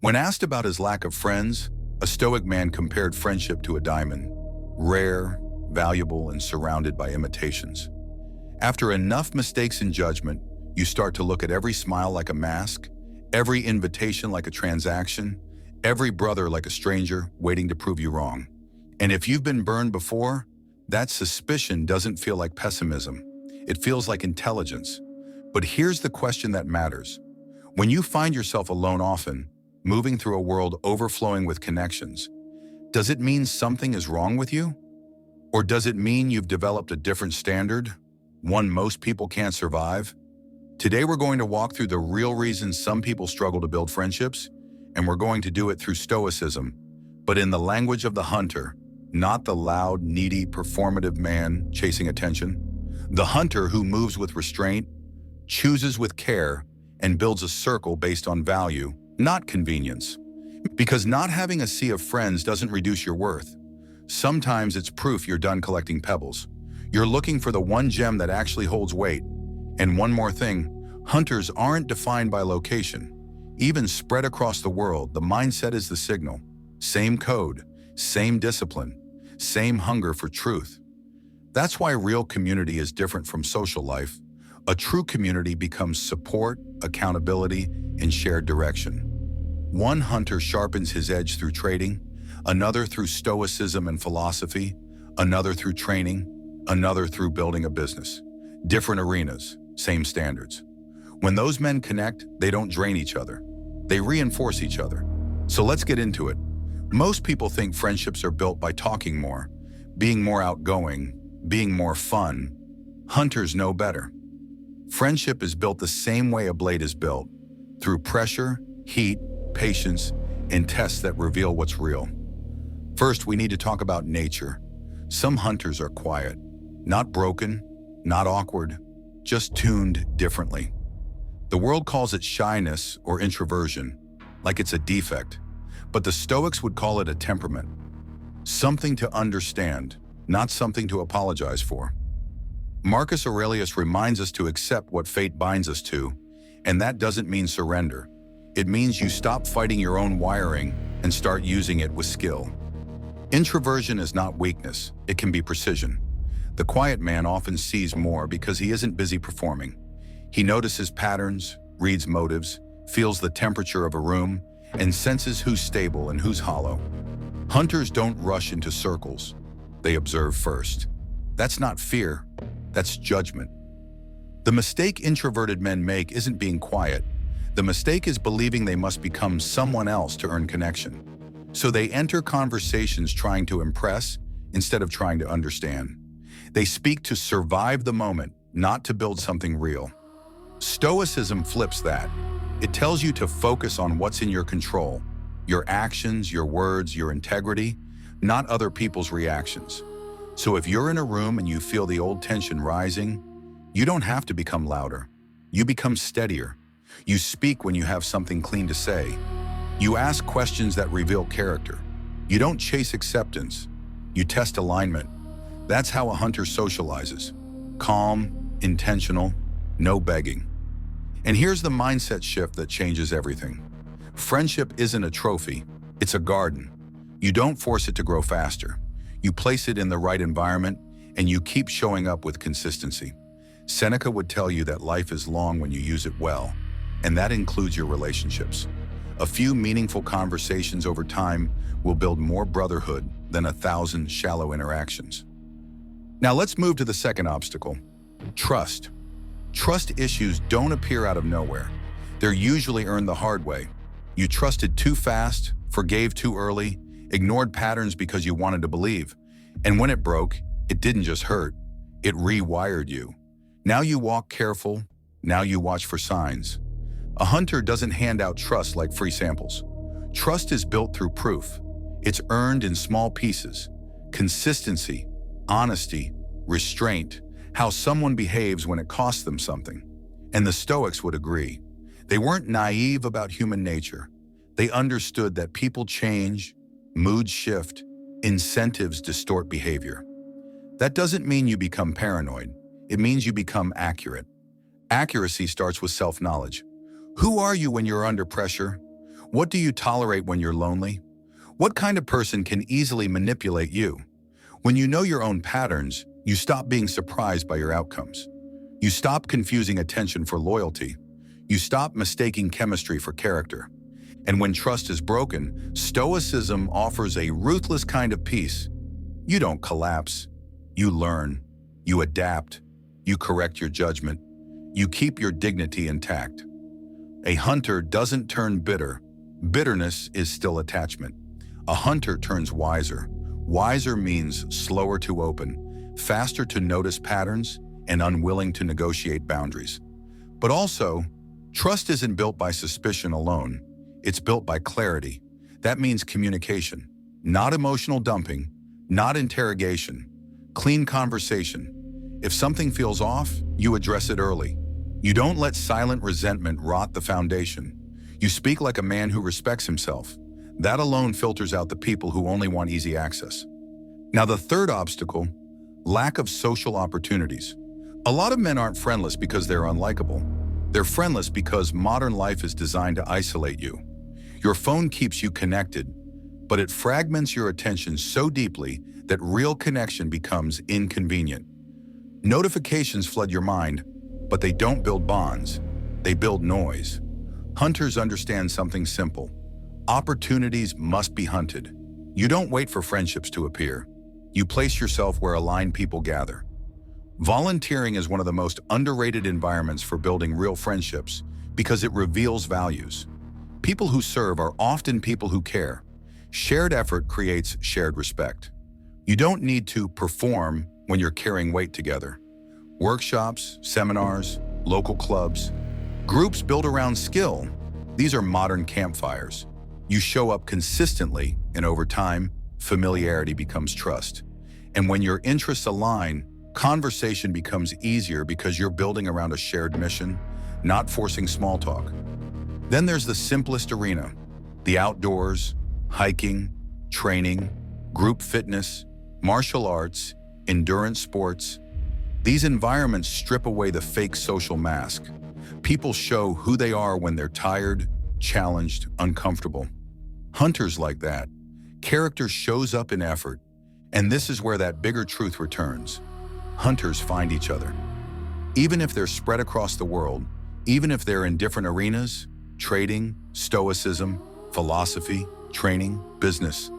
When asked about his lack of friends, a Stoic man compared friendship to a diamond, rare, valuable, and surrounded by imitations. After enough mistakes in judgment, you start to look at every smile like a mask, every invitation like a transaction, every brother like a stranger waiting to prove you wrong. And if you've been burned before, that suspicion doesn't feel like pessimism. It feels like intelligence. But here's the question that matters. When you find yourself alone often, moving through a world overflowing with connections, does it mean something is wrong with you? Or does it mean you've developed a different standard, one most people can't survive? Today we're going to walk through the real reasons some people struggle to build friendships, and we're going to do it through Stoicism, but in the language of the hunter, not the loud, needy, performative man chasing attention. The hunter who moves with restraint, chooses with care, and builds a circle based on value, not convenience. Because not having a sea of friends doesn't reduce your worth. Sometimes it's proof you're done collecting pebbles. You're looking for the one gem that actually holds weight. And one more thing, hunters aren't defined by location. Even spread across the world, the mindset is the signal. Same code, same discipline, same hunger for truth. That's why real community is different from social life. A true community becomes support, accountability, and shared direction. One hunter sharpens his edge through trading, another through stoicism and philosophy, another through training, another through building a business. Different arenas, same standards. When those men connect, they don't drain each other. They reinforce each other. So let's get into it. Most people think friendships are built by talking more, being more outgoing, being more fun. Hunters know better. Friendship is built the same way a blade is built, through pressure, heat, patience, and tests that reveal what's real. First, we need to talk about nature. Some hunters are quiet, not broken, not awkward, just tuned differently. The world calls it shyness or introversion, like it's a defect, but the Stoics would call it a temperament. Something to understand, not something to apologize for. Marcus Aurelius reminds us to accept what fate binds us to, and that doesn't mean surrender. It means you stop fighting your own wiring and start using it with skill. Introversion is not weakness, it can be precision. The quiet man often sees more because he isn't busy performing. He notices patterns, reads motives, feels the temperature of a room, and senses who's stable and who's hollow. Hunters don't rush into circles. They observe first. That's not fear, that's judgment. The mistake introverted men make isn't being quiet. The mistake is believing they must become someone else to earn connection. So they enter conversations trying to impress instead of trying to understand. They speak to survive the moment, not to build something real. Stoicism flips that. It tells you to focus on what's in your control, your actions, your words, your integrity, not other people's reactions. So if you're in a room and you feel the old tension rising, you don't have to become louder. You become steadier. You speak when you have something clean to say. You ask questions that reveal character. You don't chase acceptance. You test alignment. That's how a hunter socializes. Calm, intentional, no begging. And here's the mindset shift that changes everything. Friendship isn't a trophy, it's a garden. You don't force it to grow faster. You place it in the right environment, and you keep showing up with consistency. Seneca would tell you that life is long when you use it well, and that includes your relationships. A few meaningful conversations over time will build more brotherhood than 1,000 shallow interactions. Now let's move to the second obstacle, trust. Trust issues don't appear out of nowhere. They're usually earned the hard way. You trusted too fast, forgave too early, ignored patterns because you wanted to believe. And when it broke, it didn't just hurt, it rewired you. Now you walk careful, now you watch for signs. A hunter doesn't hand out trust like free samples. Trust is built through proof. It's earned in small pieces. Consistency, honesty, restraint, how someone behaves when it costs them something. And the Stoics would agree. They weren't naive about human nature. They understood that people change, moods shift, incentives distort behavior. That doesn't mean you become paranoid. It means you become accurate. Accuracy starts with self-knowledge. Who are you when you're under pressure? What do you tolerate when you're lonely? What kind of person can easily manipulate you? When you know your own patterns, you stop being surprised by your outcomes. You stop confusing attention for loyalty. You stop mistaking chemistry for character. And when trust is broken, Stoicism offers a ruthless kind of peace. You don't collapse. You learn. You adapt. You correct your judgment. You keep your dignity intact. A hunter doesn't turn bitter. Bitterness is still attachment. A hunter turns wiser. Wiser means slower to open, faster to notice patterns, and unwilling to negotiate boundaries. But also, trust isn't built by suspicion alone. It's built by clarity. That means communication, not emotional dumping, not interrogation, clean conversation. If something feels off, you address it early. You don't let silent resentment rot the foundation. You speak like a man who respects himself. That alone filters out the people who only want easy access. Now, the third obstacle, lack of social opportunities. A lot of men aren't friendless because they're unlikable. They're friendless because modern life is designed to isolate you. Your phone keeps you connected, but it fragments your attention so deeply that real connection becomes inconvenient. Notifications flood your mind, but they don't build bonds. They build noise. Hunters understand something simple. Opportunities must be hunted. You don't wait for friendships to appear. You place yourself where aligned people gather. Volunteering is one of the most underrated environments for building real friendships because it reveals values. People who serve are often people who care. Shared effort creates shared respect. You don't need to perform when you're carrying weight together. Workshops, seminars, local clubs, groups built around skill. These are modern campfires. You show up consistently, and over time, familiarity becomes trust. And when your interests align, conversation becomes easier because you're building around a shared mission, not forcing small talk. Then there's the simplest arena, the outdoors, hiking, training, group fitness, martial arts, endurance sports. These environments strip away the fake social mask. People show who they are when they're tired, challenged, uncomfortable. Hunters like that. Character shows up in effort, and this is where that bigger truth returns. Hunters find each other. Even if they're spread across the world, even if they're in different arenas, trading, stoicism, philosophy, training, business,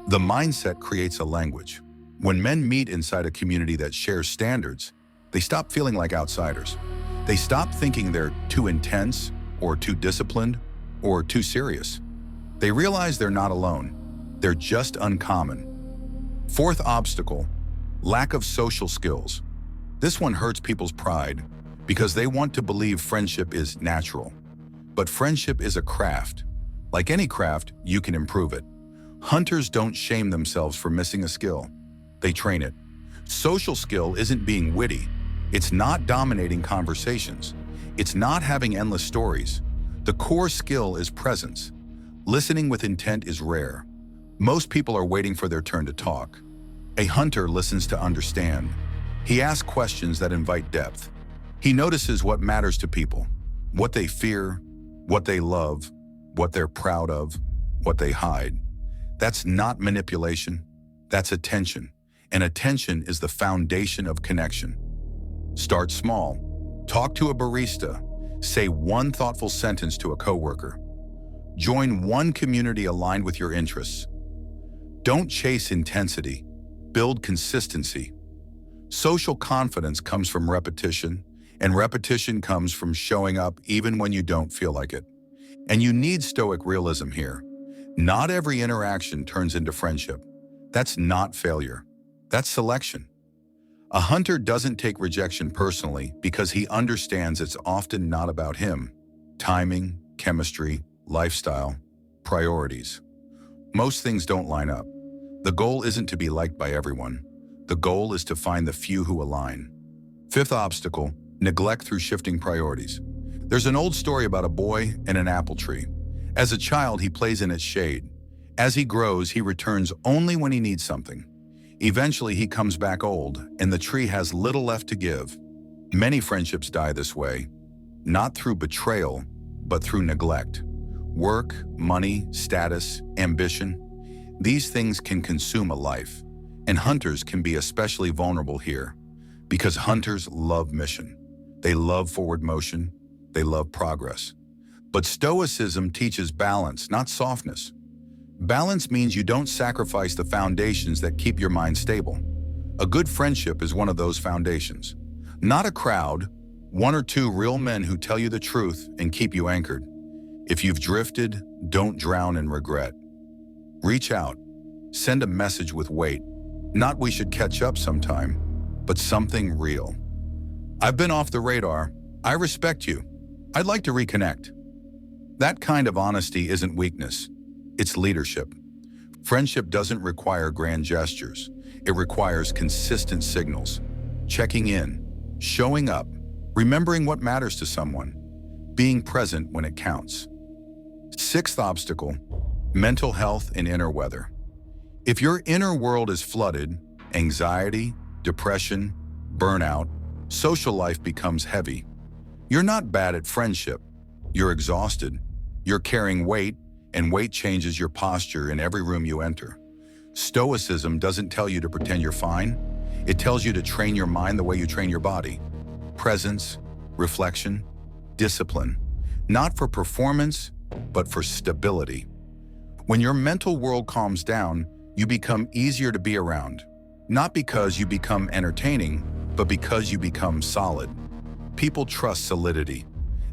the mindset creates a language. When men meet inside a community that shares standards, they stop feeling like outsiders. They stop thinking they're too intense or too disciplined or too serious. They realize they're not alone. They're just uncommon. Fourth obstacle, lack of social skills. This one hurts people's pride because they want to believe friendship is natural. But friendship is a craft. Like any craft, you can improve it. Hunters don't shame themselves for missing a skill. They train it. Social skill isn't being witty. It's not dominating conversations. It's not having endless stories. The core skill is presence. Listening with intent is rare. Most people are waiting for their turn to talk. A hunter listens to understand. He asks questions that invite depth. He notices what matters to people, what they fear, what they love, what they're proud of, what they hide. That's not manipulation. That's attention. And attention is the foundation of connection. Start small. Talk to a barista. Say one thoughtful sentence to a coworker. Join one community aligned with your interests. Don't chase intensity. Build consistency. Social confidence comes from repetition, and repetition comes from showing up even when you don't feel like it. And you need Stoic realism here. Not every interaction turns into friendship. That's not failure. That's selection. A hunter doesn't take rejection personally because he understands it's often not about him. Timing, chemistry, lifestyle, priorities. Most things don't line up. The goal isn't to be liked by everyone. The goal is to find the few who align. Fifth obstacle, neglect through shifting priorities. There's an old story about a boy and an apple tree. As a child, he plays in its shade. As he grows, he returns only when he needs something. Eventually, he comes back old, and the tree has little left to give. Many friendships die this way, not through betrayal, but through neglect. Work, money, status, ambition. These things can consume a life, and hunters can be especially vulnerable here because hunters love mission. They love forward motion. They love progress. But Stoicism teaches balance, not softness. Balance means you don't sacrifice the foundations that keep your mind stable. A good friendship is one of those foundations. Not a crowd, one or two real men who tell you the truth and keep you anchored. If you've drifted, don't drown in regret. Reach out. Send a message with weight. Not we should catch up sometime, but something real. I've been off the radar. I respect you. I'd like to reconnect. That kind of honesty isn't weakness. It's leadership. Friendship doesn't require grand gestures. It requires consistent signals. Checking in, showing up, remembering what matters to someone, being present when it counts. Sixth obstacle, mental health and inner weather. If your inner world is flooded, anxiety, depression, burnout, social life becomes heavy. You're not bad at friendship. You're exhausted. You're carrying weight, and weight changes your posture in every room you enter. Stoicism doesn't tell you to pretend you're fine. It tells you to train your mind the way you train your body. Presence, reflection, discipline. Not for performance, but for stability. When your mental world calms down, you become easier to be around. Not because you become entertaining, but because you become solid. People trust solidity.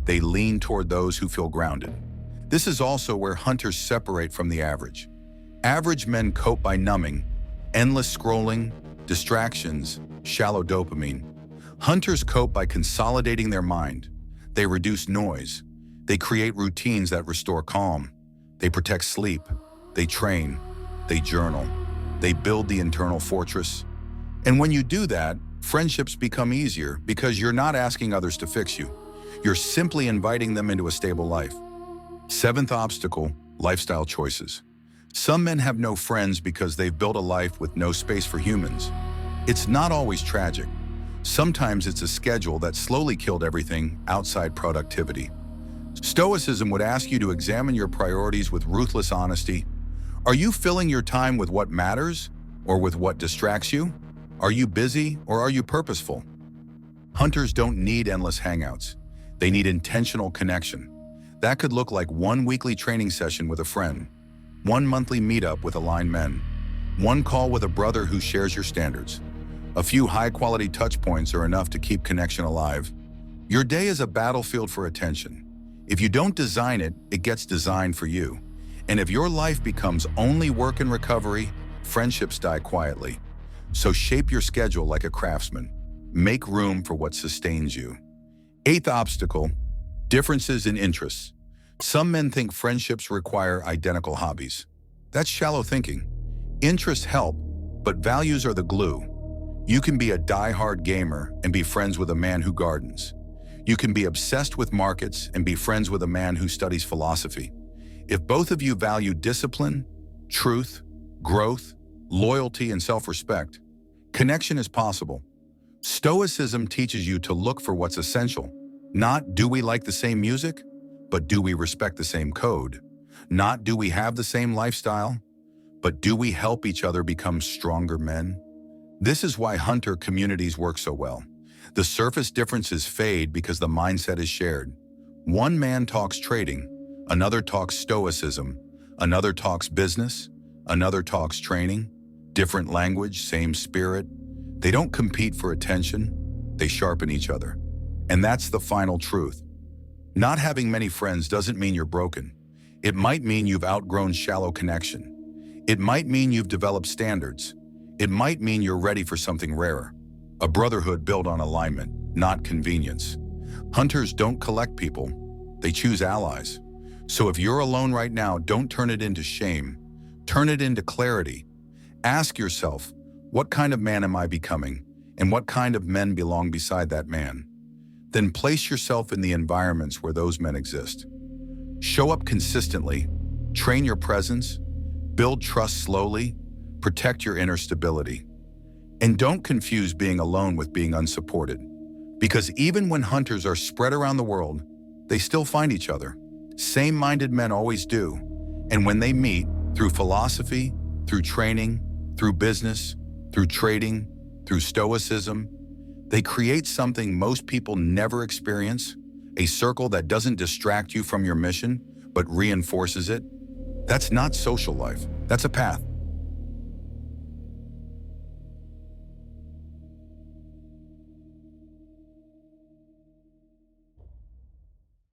They lean toward those who feel grounded. This is also where hunters separate from the average. Average men cope by numbing, endless scrolling, distractions, shallow dopamine. Hunters cope by consolidating their mind. They reduce noise. They create routines that restore calm. They protect sleep. They train. They journal. They build the internal fortress. And when you do that, friendships become easier because you're not asking others to fix you. You're simply inviting them into a stable life. Seventh obstacle, lifestyle choices. Some men have no friends because they've built a life with no space for humans. It's not always tragic. Sometimes it's a schedule that slowly killed everything outside productivity. Stoicism would ask you to examine your priorities with ruthless honesty. Are you filling your time with what matters or with what distracts you? Are you busy or are you purposeful? Hunters don't need endless hangouts. They need intentional connection. That could look like one weekly training session with a friend, one monthly meetup with aligned men, one call with a brother who shares your standards. A few high-quality touch points are enough to keep connection alive. Your day is a battlefield for attention. If you don't design it, it gets designed for you. And if your life becomes only work and recovery, friendships die quietly. So shape your schedule like a craftsman. Make room for what sustains you. Eighth obstacle, differences in interests. Some men think friendships require identical hobbies. That's shallow thinking. Interests help, but values are the glue. You can be a die-hard gamer and be friends with a man who gardens. You can be obsessed with markets and be friends with a man who studies philosophy. If both of you value discipline, truth, growth, loyalty, and self-respect, connection is possible. Stoicism teaches you to look for what's essential. Not do we like the same music, but do we respect the same code? Not do we have the same lifestyle, but do we help each other become stronger men? This is why hunter communities work so well. The surface differences fade because the mindset is shared. One man talks trading, another talks stoicism, another talks business, another talks training. Different language, same spirit. They don't compete for attention, they sharpen each other. And that's the final truth. Not having many friends doesn't mean you're broken. It might mean you've outgrown shallow connection. It might mean you've developed standards. It might mean you're ready for something rarer. A brotherhood built on alignment, not convenience. Hunters don't collect people, they choose allies. So if you're alone right now, don't turn it into shame. Turn it into clarity. Ask yourself, what kind of man am I becoming? And what kind of men belong beside that man? Then place yourself in the environments where those men exist. Show up consistently, train your presence, build trust slowly, protect your inner stability. And don't confuse being alone with being unsupported. Because even when hunters are spread around the world, they still find each other. Same-minded men always do. And when they meet, through philosophy, through training, through business, through trading, through Stoicism, they create something most people never experience, a circle that doesn't distract you from your mission, but reinforces it. That's not social life. That's a path.